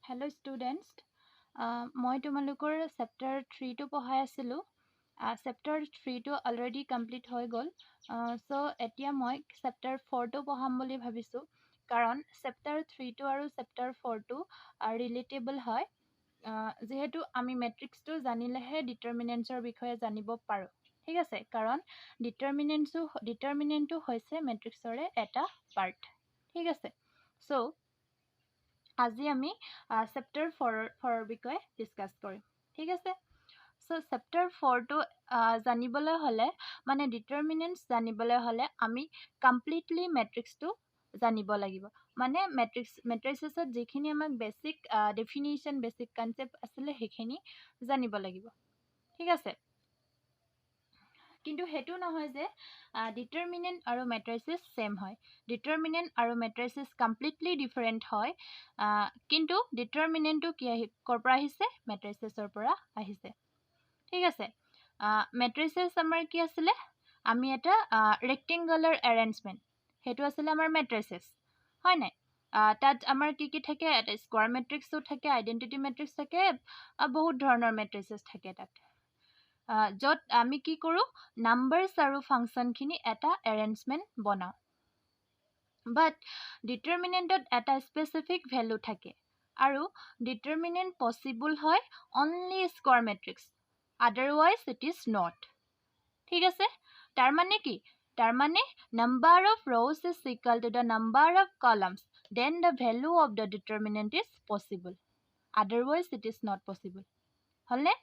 Hello students. মই তোমালোকৰ chapter 3টো পঢ়াই আছিলোঁ। চেপ্টাৰ 3টো অলৰেডি কমপ্লিট হৈ গ'ল। চ' এতিয়া মই চেপ্টাৰ 4টো পঢ়াম বুলি ভাবিছোঁ। কাৰণ চেপ্টাৰ 3টো আৰু চেপ্টাৰ 4টো ৰিলেটেবল হয়। যিহেতু আমি মেট্ৰিক্সটো জানিলেহে ডিটাৰমিনেণ্টছৰ বিষয়ে জানিব পাৰোঁ। ঠিক আছে, কাৰণ ডিটাৰমিনেণ্টটো হৈছে মেট্ৰিক্সৰে এটা পাৰ্ট। ঠিক আছে, চ' আজি আমি চেপ্টাৰ 4ৰ বিষয়ে ডিছকাছ কৰিম। ঠিক আছে, চ' চেপ্টাৰ 4টো জানিবলৈ হ'লে মানে ডিটাৰমিনেণ্টছ জানিবলৈ হ'লে আমি কমপ্লিটলি মেট্ৰিক্সটো জানিব লাগিব। মানে মেট্ৰিক্সত যিখিনি আমাক বেছিক ডেফিনিশ্যন বেছিক কনচেপ্ট আছিলে সেইখিনি জানিব লাগিব। ঠিক আছে, কিন্তু সেইটো নহয় যে ডিটাৰমিনেণ্ট আৰু মেট্ৰিক্স ছেম হয়। ডিটাৰমিনেণ্ট আৰু মেট্ৰিক্স কমপ্লিটলি ডিফাৰেণ্ট হয়। কিন্তু ডিটাৰমিনেণ্টটো ক'ৰ পৰা আহিছে? মেট্ৰিক্সৰ পৰা আহিছে। ঠিক আছে, মেট্ৰিক্স আমাৰ কি আছিলে? আমি এটা ৰেক্টেংগুলাৰ এৰেঞ্জমেণ্ট, সেইটো আছিলে আমাৰ মেট্ৰিক্স, হয় নাই? তাত আমাৰ কি থাকে? এটা স্কোৱাৰ মেট্ৰিক্সো থাকে, আইডেণ্টিটি মেট্ৰিক্স থাকে, বহুত ধৰণৰ মেট্ৰিক্স থাকে তাত। য'ত আমি কি কৰোঁ? নাম্বাৰছ আৰু ফাংচনখিনি এটা এৰেঞ্জমেণ্ট বনাওঁ। বাট ডিটাৰমিনেণ্টত এটা স্পেচিফিক ভেলু থাকে আৰু ডিটাৰমিনেণ্ট পচিবল হয় only square matrix, otherwise it is not. ঠিক আছে, তাৰমানে কি? তাৰমানে number of rows is equal to the number of columns, then the value of the determinant is possible, otherwise it is not possible. হ'লনে?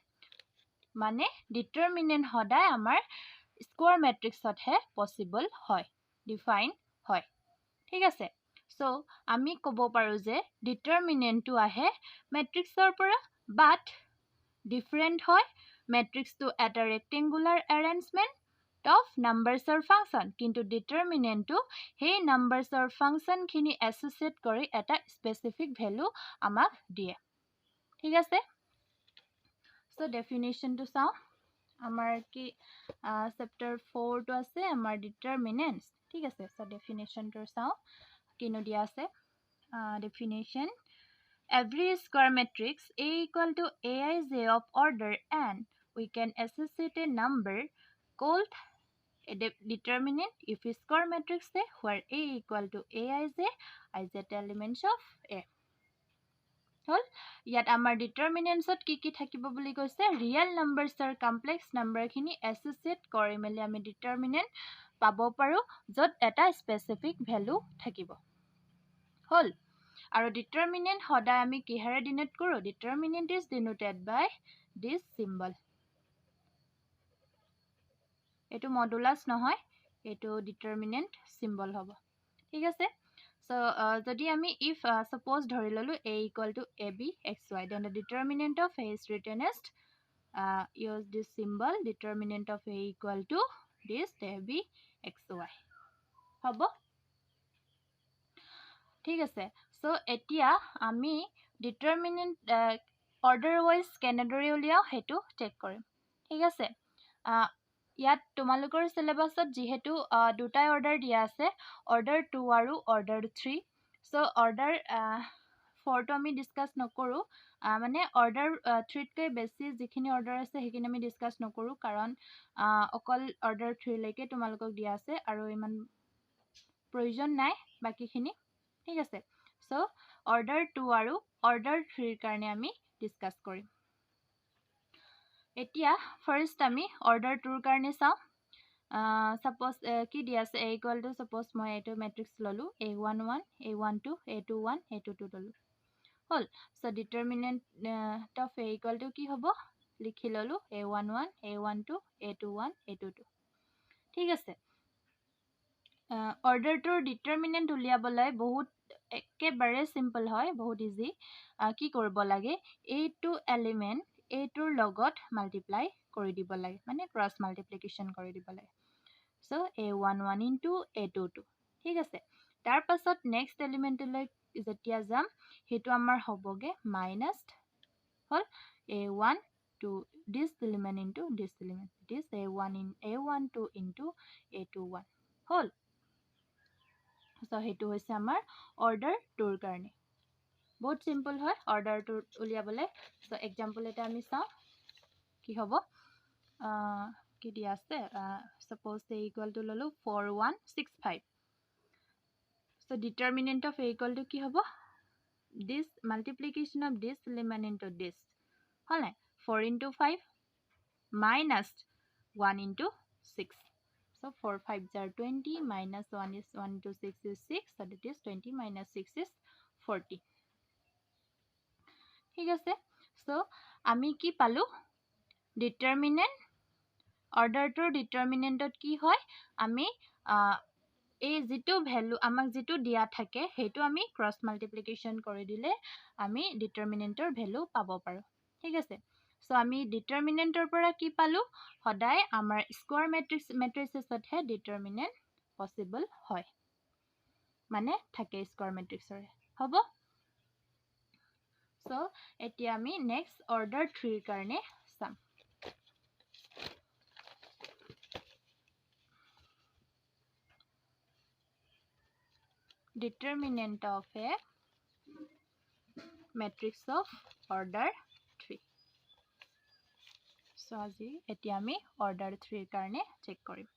মানে determinant সদায় আমাৰ square মেট্ৰিক্সতহে possible হয়, ডিফাইন হয়। ঠিক আছে, চ' আমি ক'ব পাৰোঁ যে ডিটাৰমিনেণ্টটো আহে মেট্ৰিক্সৰ পৰা, বাট ডিফাৰেণ্ট হয়। মেট্ৰিক্সটো এটা ৰেক্টেংগুলাৰ এৰেঞ্জমেণ্ট অফ নাম্বাৰছৰ ফাংচন, কিন্তু ডিটাৰমিনেণ্টটো সেই নাম্বাৰছৰ ফাংচনখিনি এছ'চিয়েট কৰি এটা স্পেচিফিক ভেলু আমাক দিয়ে। ঠিক আছে, চ' ডেফিনেশ্যনটো চাওঁ। আমাৰ কি চেপ্টাৰ 4টো আছে আমাৰ ডিটাৰমিনেণ্টছ। ঠিক আছে, চ' ডেফিনেশ্যনটো চাওঁ কিনো দিয়া আছে। Definition: every square matrix A equal to Aij of order n, we can associate a number called a determinant if a square matrix A where A equal to Aij, ij elements of A. হ'ল, ইয়াত আমাৰ ডিটাৰমিনেণ্টছত কি থাকিব বুলি কৈছে? Real নাম্বাৰছৰ complex নাম্বাৰখিনি associate কৰি মেলি আমি ডিটাৰমিনেণ্ট পাব পাৰোঁ, য'ত এটা স্পেচিফিক ভেলু থাকিব। হ'ল, আৰু ডিটাৰমিনেণ্ট সদায় আমি কিহেৰে ডিনোট কৰোঁ? Determinant is denoted by this symbol. এইটো মডুলাছ নহয়, এইটো ডিটাৰমিনেণ্ট চিম্বল হ'ব। ঠিক আছে, চ' যদি আমি ইফ ছাপ'জ ধৰি ল'লোঁ A equal to AB XY, then the determinant of A is written as use this symbol, determinant of A equal to this AB XY হ'ব। ঠিক আছে, চ' এতিয়া আমি ডিটাৰমিনেণ্ট অৰ্ডাৰ ৱাইজ কেনেদৰে উলিয়াওঁ সেইটো চেক কৰিম। ঠিক আছে, ইয়াত তোমালোকৰ চিলেবাছত যিহেতু দুটাই অৰ্ডাৰ দিয়া আছে, অৰ্ডাৰ 2 আৰু অৰ্ডাৰ 3। চ' অৰ্ডাৰ 4টো আমি ডিছকাছ নকৰোঁ, মানে অৰ্ডাৰ 3তকৈ বেছি যিখিনি অৰ্ডাৰ আছে সেইখিনি আমি ডিছকাছ নকৰোঁ, কাৰণ অকল অৰ্ডাৰ 3লৈকে তোমালোকক দিয়া আছে আৰু ইমান প্ৰয়োজন নাই বাকীখিনি। ঠিক আছে, চ' অৰ্ডাৰ 2 আৰু অৰ্ডাৰ 3ৰ কাৰণে আমি ডিছকাছ কৰিম। এতিয়া ফাৰ্ষ্ট আমি অৰ্ডাৰ 2ৰ কাৰণে চাওঁ। ছাপ'জ কি দিয়া আছে? A equal to, ছাপ'জ মই এইটো মেট্ৰিক্স ল'লোঁ, A11, A12, A21, A22 ল'লোঁ। হ'ল, চ' determinant of A equal to কি হ'ব? লিখি ল'লোঁ A11, A12, A21, A22। ঠিক আছে, অৰ্ডাৰটোৰ ডিটাৰমিনেণ্ট উলিয়াবলৈ বহুত একেবাৰে চিম্পল হয়, বহুত ইজি। কি কৰিব লাগে? এইটো এলিমেণ্ট এইটোৰ লগত মাল্টিপ্লাই কৰি দিব লাগে, মানে ক্ৰছ মাল্টিপ্লিকেশ্যন কৰি দিব লাগে। চ' A11 ইনটু A22। ঠিক আছে, তাৰ পাছত নেক্সট এলিমেণ্টলৈ যেতিয়া যাম সেইটো আমাৰ হ'বগৈ মাইনাছ। হ'ল, A1 to this element into this element, it is A12 into A21। হ'ল, চ' সেইটো হৈছে আমাৰ অৰ্ডাৰ 2ৰ কাৰণে। बहुत सिम्पल है ऑर्डर तो उलियाबले सो एग्जांपल এটা আমি চাও কি হ'ব কি দিয়া আছে suppose a equal to ললো 4165 so determinant of a equal to কি হ'ব this multiplication of this element into this হলে 4 into 5 minus 1 into 6 so 4 5 are 20 minus 1 is 1 into 6 is 6 so that is 20 minus 6 is 40 ঠিক আছে so আমি কি পালো determinant order to determinant কি হয় আমি এই যেটো ভ্যালু আমাক যেটো দিয়া থাকে হেতু আমি ক্রস মাল্টিপ্লিকেশন কৰি দিলে আমি ডিটাৰমিনেন্টৰ ভ্যালু পাব পাৰো ঠিক আছে সো আমি ডিটাৰমিনেন্টৰ পৰা কি পালো সদায় আমাৰ স্কয়াৰ মেট্ৰিক্সতহে ডিটাৰমিনেন্ট পসিবল হয় মানে থাকে স্কয়াৰ মেট্ৰিক্সৰ হ'ব সো এতিয়া আমি নেক্সট অৰ্ডাৰ 3 ৰ কাৰণে চাম determinant of a matrix of order 3 so আজি এতিয়া আমি order 3 ৰ কাৰণে চেক কৰিম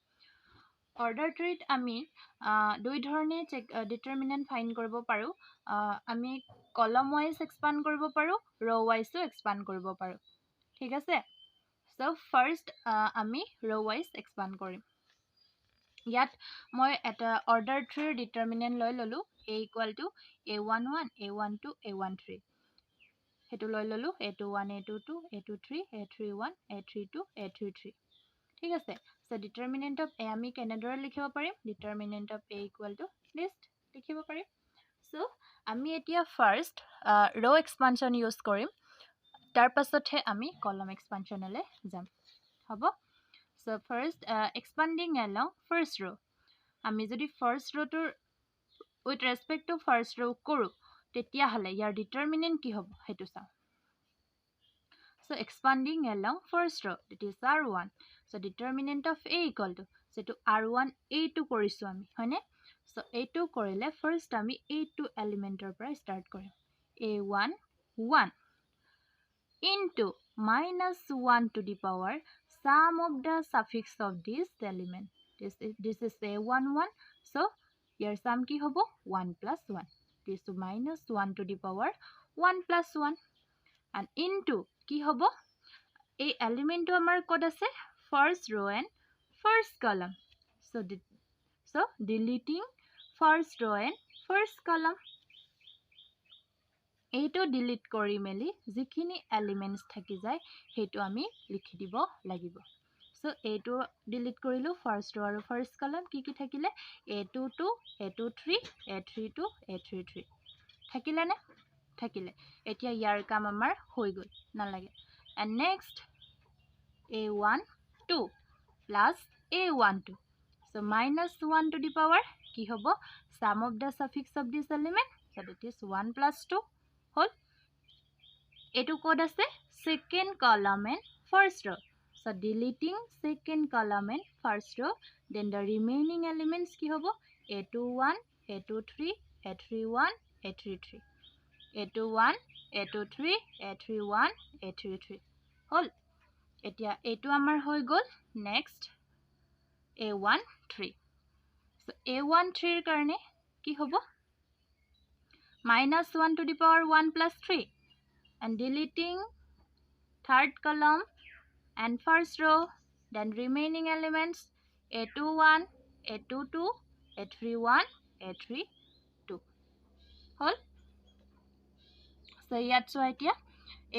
order 3 ত আমি দুই ধৰণে চেক determinant ফাইন্ড কৰিব পাৰো আমি column wise expand কৰিব পাৰো row wise expand কৰিব পাৰো ঠিক আছে so first আমি row wise expand কৰিম ইয়াত মই এটা order 3 determinant লৈ ললো a equal to a11 a12 a13 হেতু লৈ ললো a21 a22 a23 a31 a32 a33 ঠিক আছে সো determinant of a আমি কেনেদৰে লিখিব পাৰিম determinant of a equal to this লিখিব পাৰিম সো আমি এতিয়া ফাৰ্স্ট row expansion ইউজ কৰিম তাৰ পাছতহে আমি column expansion লৈ যাম হ'ব so first expanding along first row আমি যদি first row to with respect to first row কৰো তেতিয়া হলে ইয়াৰ determinant কি হ'ব হেতু চাও so expanding along first row that is r1 so determinant of a equal to so to r1 a2 কৰিছো আমি হয়নে so a2 কৰিলে first আমি a2 elementor পৰা start কৰিম a1 1 into minus 1 to the power sum of the suffix of this element this is a11 so here sum ki hobo 1 plus 1 this is minus 1 to the power 1 plus 1 and into ki hobo a element to amar kod ase first row and first column so deleting first row and first column এইটো delete কৰি মেলি যিখিনি elements থাকি যায় হেতু আমি লিখি দিব লাগিব সো এইটো ডিলিট কৰিলো ফাৰ্স্ট ৰো আৰু ফাৰ্স্ট কলাম কি থাকিলে a22 a23 a32 a33 থাকিলে না থাকিলে এতিয়া ইয়াৰ কাম আমাৰ হৈ গল না লাগে and next a12 plus a12 so minus 1 to the power কি হ'ব sum of the suffix of this element so that is 1 plus 2 whole etu code ase second column and first row so deleting second column and first row then the remaining elements ki hobo a21 a23 a31 a33 a21 a23 a31 a33 whole etia etu amar hoy gol next a13 so a13 er karone ki hobo minus 1 to the power 1 plus 3 and deleting third column and first row then remaining elements a21 a22 a31 a32 whole so yat so etia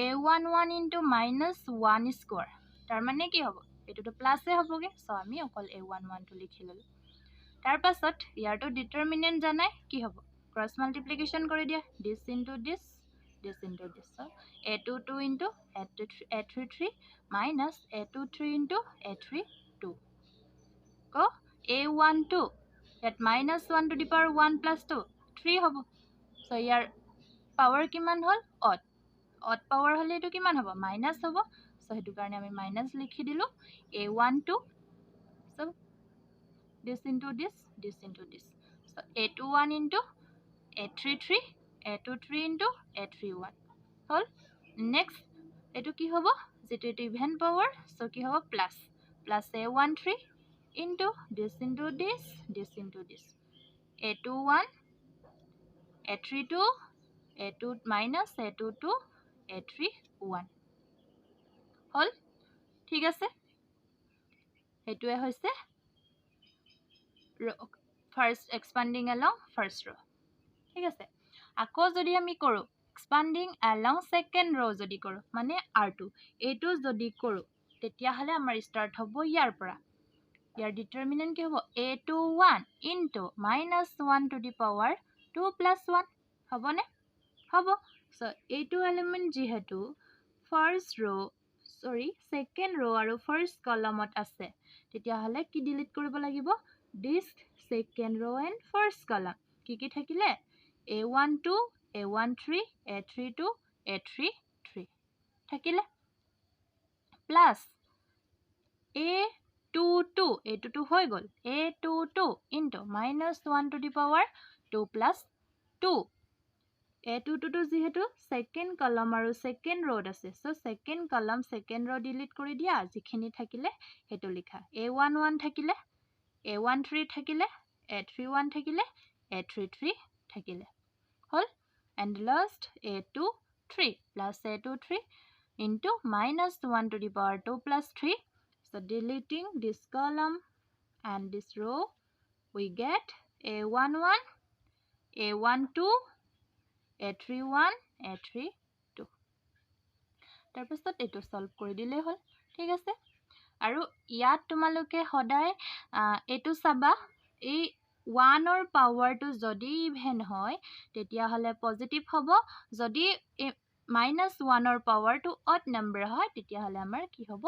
a11 into minus 1 square tar mane ki hobo etu to plus e hoboge so ami okol a11 to likhi lolu tar pasot yar to determinant janai ki hobo cross multiplication kori dia this into this into this so a22 into a33 minus a23 into a32 ko a12 that minus 1 to the power 1 plus 2 3 hobo so yar power kiman hol odd power hole etu kiman hobo minus hobo so hetu karone ami minus likhi dilu a12 so this into this into this so a21 into a33 a23 into a31 hall next এটো কি হ'ব যেটো এটো even power so কি হ'ব plus a13 into this into this a21 a32 a2 minus a22 a31 হল ঠিক আছে এটোৱে হৈছে ফাৰ্স্ট এক্সপান্ডিং along ফাৰ্স্ট ৰো ঠিক আছে আকৌ যদি আমি কৰো এক্সপান্ডিং along সেকেন্ড ৰো যদি কৰো মানে r2 এটো যদি কৰো তেতিয়া হলে আমাৰ স্টাৰ্ট হ'ব ইয়াৰ পৰা ইয়াৰ ডিটারমিনেন্ট কি হ'ব a21 into -1 to the power 2 plus 1 হবনে হ'ব সো এইটো এলিমেন্ট যেহেতু ফার্স্ট রো সেকেন্ড রো আৰু ফাৰ্স্ট কলামত আছে তেতিয়া হলে কি ডিলিট কৰিব লাগিব this second row and first column কি থাকিলে a12 a13 a32 a33 থাকিলে প্লাস a22 হৈ গল a22 into -1 to the power 2 plus 2 a22 যেহেতু সেকেন্ড কলাম আৰু সেকেন্ড ৰোড আছে সো সেকেন্ড কলাম সেকেন্ড ৰো ডিলিট কৰি দিয়া যিখিনি থাকিলে হেতু লিখা a11 থাকিলে a13 থাকিলে a31 থাকিলে a33 থাকিলে হল and last a23 plus a23 into -1 to the power 2 plus 3 so deleting this column and this row we get a11 a12 a31 a32 তাৰপিছত এটো সলভ কৰি দিলে হল ঠিক আছে আৰু ইয়াত তোমালোকে সদায় এটো চাবা এই 1 or power to যদি ইভেন হয় তেতিয়া হলে পজিটিভ হ'ব যদি -1 or power to odd number হয় তেতিয়া হলে আমাৰ কি হ'ব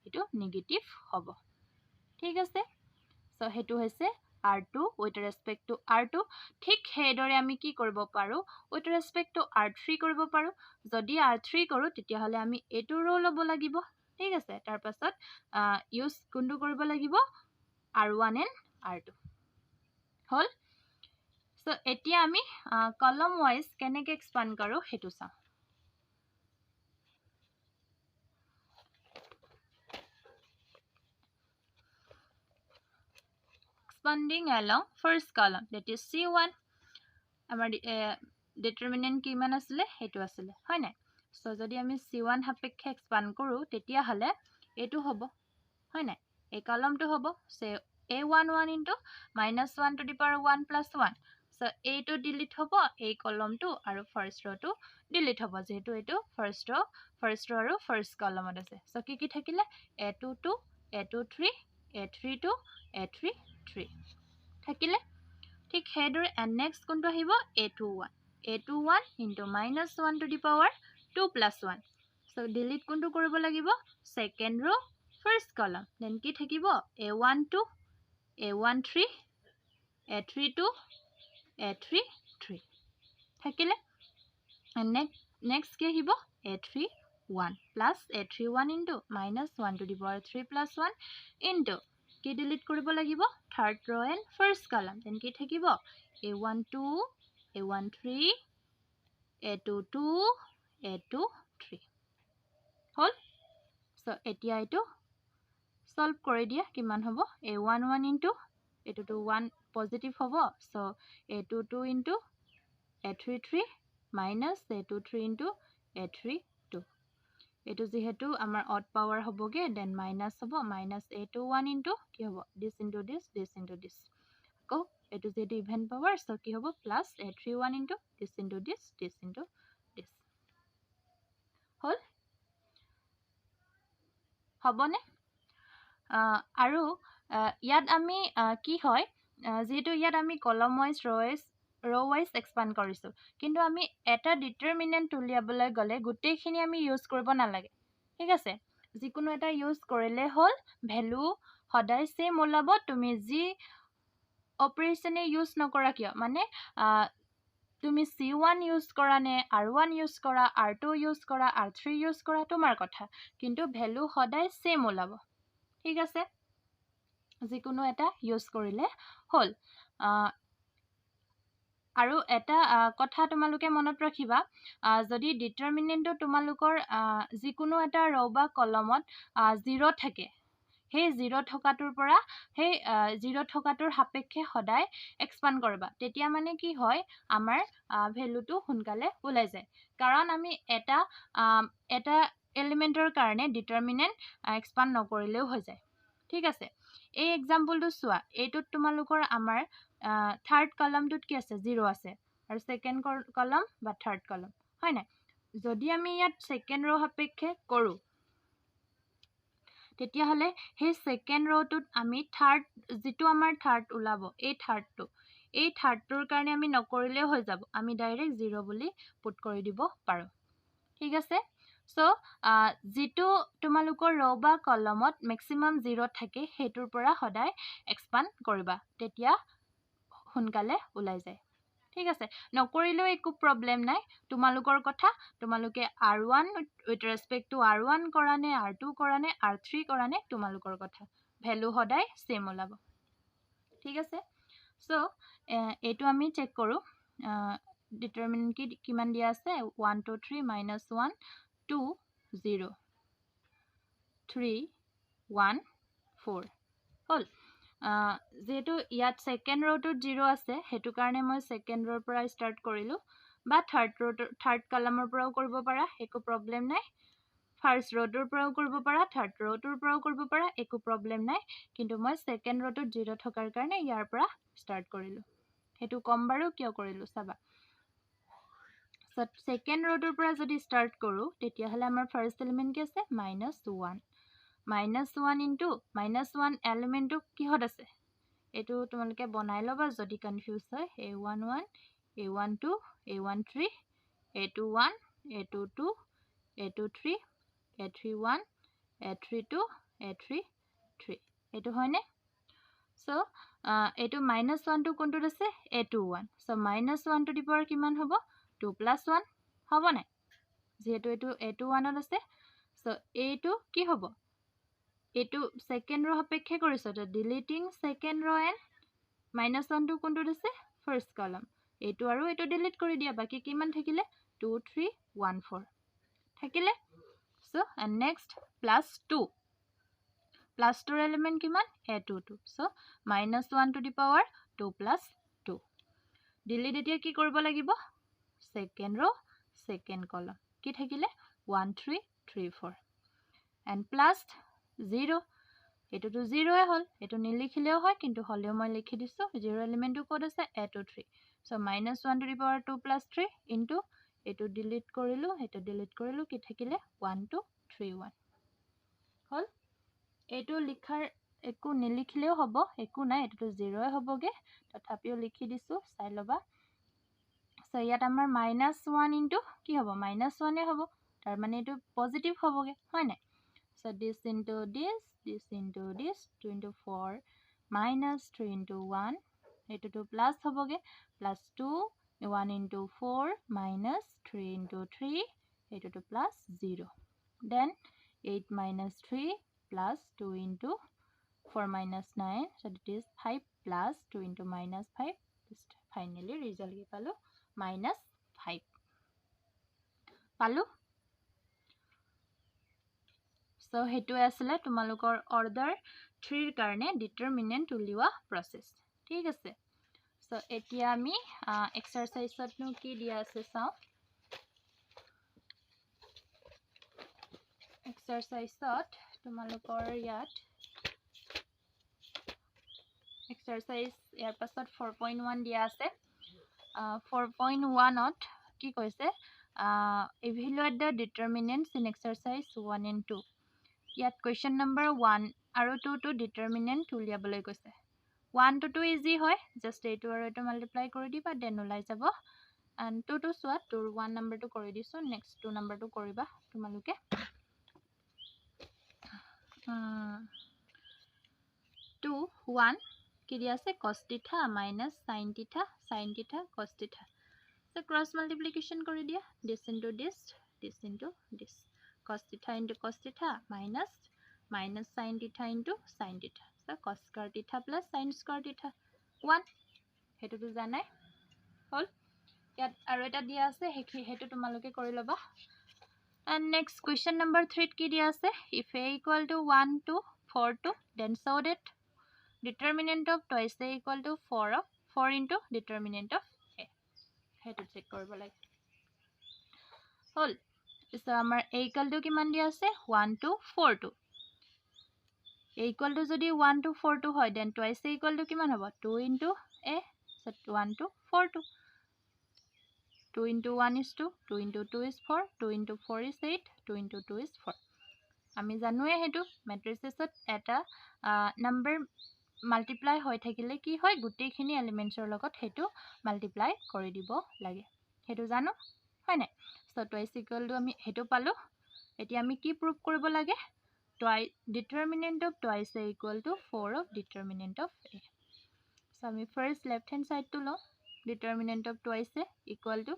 এটো নেগেটিভ হ'ব ঠিক আছে সো হেতু হৈছে r2 with respect to r2 ঠিক হেদৰে আমি কি কৰিব পাৰো with respect to r3 কৰিব পাৰো যদি r3 কৰো তেতিয়া হলে আমি এটো ৰো লব লাগিব ঠিক আছে তাৰ পাছত ইউজ কোনটো কৰিব লাগিব r1 and r2 hall so এতিয়া আমি কলম ওয়াইজ কেনেকে এক্সপান্ড কৰো হেতু চাও expanding along first column that is c1 আমাৰ determinant কিমান আছিল হেতু আছিল হয় নাই সো যদি আমি c1 সাপেক্ষে এক্সপান্ড কৰো তেতিয়া হলে এটো হ'ব হয় নাই এই কলমটো হ'ব সে a11 into -1 to the power 1 plus 1 so a2 delete হ'ব এই কলমটো আৰু ফাৰ্স্ট ৰোটো delete হ'ব যেহেতু এটো ফাৰ্স্ট ৰো আৰু ফার্স্ট কলমত আছে সো কি থাকিলে a22 a23 a32 a33 থাকিলে ঠিক হেদৰ and next কোনটো আহিব a21 into -1 to the power 2 plus 1 so delete কোনটো কৰিব লাগিব second row first column then কি থাকিব a12 a13 a32 a33 থাকিলে and next কি আহিব a31 plus a31 into -1 to the power 3 plus 1 into কি delete কৰিব লাগিব third row and first column then কি থাকিব a12 a13 a22 a23 হল সো এতিয়া এটো সলভ কৰি দিয়া কিমান হ'ব a11 into এটো to 1 পজিটিভ হ'ব so a22 into a33 minus a23 into a32 এটো যেহেতু আমাৰ odd power হ'বগে then minus হ'ব minus a21 into কি হ'ব this into this into this আকৌ এটো যেহেতু ইভেন পাৱাৰ সো কি হ'ব plus a31 into this into this into this হল হ'বনে আৰু ইয়াত আমি কি হয় যেহেতু ইয়াত আমি কলম ওয়াইজ रो वाइज এক্সপান্ড কৰিছো কিন্তু আমি এটা ডিটাৰমিনেন্ট উলিয়াবলৈ গলে গুটেইখিনি আমি ইউজ কৰিব নালাগে ঠিক আছে যিকোনো এটা ইউজ কৰিলে হল ভ্যালু সদায় সেম ওলাব তুমি যি অপাৰেশনে ইউজ নকৰা কিয় মানে তুমি c1 ইউজ কৰা নে r1 ইউজ কৰা r2 ইউজ কৰা r3 ইউজ কৰা তোমাৰ কথা কিন্তু ভ্যালু সদায় সেম ওলাব ঠিক আছে যিকোনো এটা ইউজ কৰিলে হল আৰু এটা কথা তোমালোকে মনত ৰাখিবা, যদি ডিটাৰমিনেণ্টটো তোমালোকৰ যিকোনো এটা ৰ' বা কলমত 0 থাকে, সেই 0 থকাটোৰ পৰা সেই 0 থকাটোৰ সাপেক্ষে সদায় এক্সপাণ্ড কৰিবা। তেতিয়া মানে কি হয়, আমাৰ ভেলুটো সোনকালে ওলাই যায়। কাৰণ আমি এটা এলিমেণ্টৰ কাৰণে ডিটাৰমিনেণ্ট এক্সপাণ্ড নকৰিলেও হৈ যায়। ঠিক আছে, এই এক্সাম্পলটো চোৱা। এইটোত তোমালোকৰ আমাৰ থাৰ্ড কলমটোত কি আছে? 0 আছে, আৰু ছেকেণ্ড কলম বা থাৰ্ড কলম, হয় নাই? যদি আমি ইয়াত ছেকেণ্ড ৰ' সাপেক্ষে কৰোঁ, তেতিয়াহ'লে সেই ছেকেণ্ড ৰ'টোত আমি যিটো আমাৰ থাৰ্ড ওলাব, এই থাৰ্ডটোৰ কাৰণে আমি নকৰিলেও হৈ যাব। আমি ডাইৰেক্ট 0 বুলি পুট কৰি দিব পাৰোঁ। ঠিক আছে, চ' যিটো তোমালোকৰ ৰ' বা কলমত মেক্সিমাম 0 থাকে, সেইটোৰ পৰা সদায় এক্সপাণ্ড কৰিবা, তেতিয়া সোনকালে ওলাই যায়। ঠিক আছে, নকৰিলেও একো প্ৰব্লেম নাই, তোমালোকৰ কথা। তোমালোকে R1 with respect to R1 কৰা নে, R2 কৰা নে, R3 কৰা নে, তোমালোকৰ কথা। ভেলু সদায় ছেম ওলাব। ঠিক আছে, চ' এইটো আমি চেক কৰোঁ। ডিটাৰমিনেণ্ট কিমান দিয়া আছে? 1 2 3 -1 2 0 3 1 4 হ'ল। যিহেতু ইয়াত ছেকেণ্ড ৰ'টোত 0 আছে, সেইটো কাৰণে মই ছেকেণ্ড ৰ'ৰ পৰা ষ্টাৰ্ট কৰিলোঁ, বা থাৰ্ড কলমৰ পৰাও কৰিব পাৰা, একো প্ৰব্লেম নাই। ফাৰ্ষ্ট ৰ'টোৰ পৰাও কৰিব পাৰা, থাৰ্ড ৰ'টোৰ পৰাও কৰিব পাৰা, একো প্ৰব্লেম নাই। কিন্তু মই ছেকেণ্ড ৰ'টোত 0 থকাৰ কাৰণে ইয়াৰ পৰা ষ্টাৰ্ট কৰিলোঁ। সেইটো কম বাৰু কিয় কৰিলোঁ চাবা। ছেকেণ্ড ৰ'টোৰ পৰা যদি ষ্টাৰ্ট কৰোঁ, তেতিয়াহ'লে আমাৰ ফাৰ্ষ্ট এলিমেণ্ট কি আছে? -1 -1 ইনটু -1 এলিমেণ্টটো কিহত আছে? এইটো তোমালোকে বনাই ল'বা যদি কনফিউজ হয়। A11 A12 A13 A21 A22 A23 A31 A32 A33 এইটো হয়নে? চ' এইটো -1টো কোনটোত আছে? A21। So' -1 to the power কিমান হ'ব? 2 + 1 হ'ব নাই? যিহেতু এইটো A21ত আছে, চ' এইটো কি হ'ব? এইটো ছেকেণ্ড ৰ' সাপেক্ষে কৰিছোঁ, তো ডিলিটিং ছেকেণ্ড ৰ' এণ্ড -1টো কোনটোত আছে? ফাৰ্ষ্ট কলম। এইটো আৰু এইটো ডিলিট কৰি দিয়া, বাকী কিমান থাকিলে? 2 3 1 4 থাকিলে। চ' নেক্সট +2, +2ৰ এলিমেণ্ট কিমান? A22। So' -1 to the power 2 + 2। Delete এতিয়া কি কৰিব লাগিব? ছেকেণ্ড ৰ' ছেকেণ্ড কলম। কি থাকিলে? 1 3 3 4 এণ্ড +0। এইটোতো 0য়ে হ'ল, এইটো নিলিখিলেও হয়, কিন্তু হ'লেও মই লিখি দিছোঁ। 0 এলিমেণ্টটো ক'ত আছে? A23। So' -1 to the power 2 + 3 into এইটো ডিলিট কৰিলোঁ, সেইটো ডিলিট কৰিলোঁ, কি থাকিলে? 1 2 3 1 হ'ল। এইটো লিখাৰ একো নিলিখিলেও হ'ব, একো নাই, এইটোতো 0য়ে হ'বগৈ, তথাপিও লিখি দিছোঁ, চাই ল'বা। চ' ইয়াত আমাৰ -1 ইনটু কি হ'ব? -1য়ে হ'ব, তাৰমানে এইটো পজিটিভ হ'বগৈ, হয় নাই? চ' দিছ ইনটু দিছ, দিছ ইনটু দিছ, 2 ইনটু 4 -3 ইনটু 1, এইটোতো প্লাছ হ'বগৈ, +2 1 ইনটু 4 -3 ইনটু 3, এইটোতো +0। Then 8 - 3 +2 into 4 - 9, so that is 5 + 2 into -5, finally result কি পালোঁ? -5 পালোঁ। চ' সেইটোৱে আছিলে তোমালোকৰ অৰ্ডাৰ 3ৰ কাৰণে ডিটাৰমিনেণ্ট উলিওৱা প্ৰচেছ। ঠিক আছে, চ' এতিয়া আমি এক্সাৰচাইজতনো কি দিয়া আছে চাওঁ। এক্সাৰচাইজত তোমালোকৰ ইয়াত এক্সাৰচাইজ ইয়াৰ পাছত 4.1 দিয়া আছে। 4.1ত কি কৈছে? ইভেলুৱেট দ্য ডিটাৰমিনেণ্টছ ইন এক্সাৰচাইজ 1 and 2। ইয়াত কুৱেশ্যন নম্বৰ 1 আৰু 2টো ডিটাৰমিনেণ্ট উলিয়াবলৈ কৈছে। 1 2টো ইজি হয়, জাষ্ট এইটো আৰু এইটো মাল্টিপ্লাই কৰি দিবা, দেন ওলাই যাব। এণ্ড 2টো চোৱা, 2ৰ 1 নম্বৰটো কৰি দিছোঁ, নেক্সট 2 নম্বৰটো কৰিবা তোমালোকে। 2 1 কি দিয়া আছে? cos θ minus sin θ, sin θ cos θ। So cross multiplication কৰি দিয়া, this into this, this into this, cos θ into cos θ minus sin θ into sin θ। So cos square θ plus sin square θ 1, সেইটোতো জানাই। হল ইয়াত আৰু এটা দিয়া আছে হেতু তোমালোকে কৰি লবা and next question number 3 কি দিয়া আছে if a equal to 1 to 4 to then show that determinant of twice a equal to 4 of 4 into determinant of a হেতু চেক কৰিব লাগে হল so আমাৰ a equal to কিমান দিয়া আছে 1 to 4 to a equal to যদি 1 to 4 to হয় then twice a equal to কিমান হ'ব 2 into a so 1 to 4 to 2 into 1 is 2 2 into 2 is 4 2 into 4 is 8 2 into 2 is 4 আমি জানোৱে হেতু মেট্ৰিক্সত এটা নাম্বাৰ মাল্টিপ্লাই হৈ থাকিলে কি হয় গুটেইখিনি এলিমেন্টছৰ লগত হেতু মাল্টিপ্লাই কৰি দিব লাগে হেতু জানো হয় নাই সো twice equal to আমি হেতু পালো এতিয়া আমি কি প্ৰুভ কৰিব লাগে determinant of twice a equal to 4 of determinant of a so আমি first left hand side to lo determinant of twice a equal to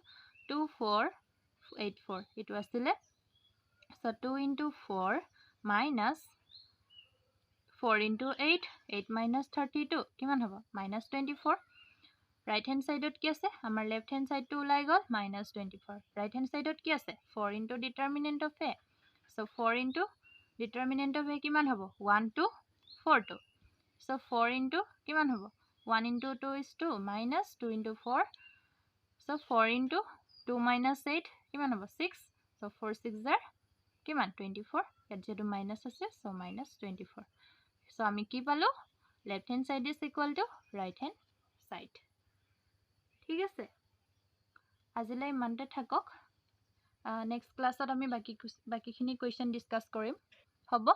2484 it was the so 2 into 4 minus 4 into 8 8 minus 32 কিমান হ'ব minus 24 right hand side ত কি আছে আমাৰ left hand side to ওলাই গল minus 24 right hand side ত কি আছে 4 into determinant of a so 4 into determinant of a কিমান হ'ব 1 to 4 to so 4 into কিমান হ'ব 1 into 2 is 2 minus 2 into 4 so 4 into 2 minus 8 কিমান হ'ব 6 so 4 6 are কিমান 24 ইয়াত যেটো মাইনাস আছে so minus 24 so আমি কি পালো left hand side is equal to right hand side ঠিক আছে আজিলৈ ইমানতে থাকক নেক্সট ক্লাছত আমি বাকিখিনি কোৱেশ্চন ডিসকাস কৰিম হ'ব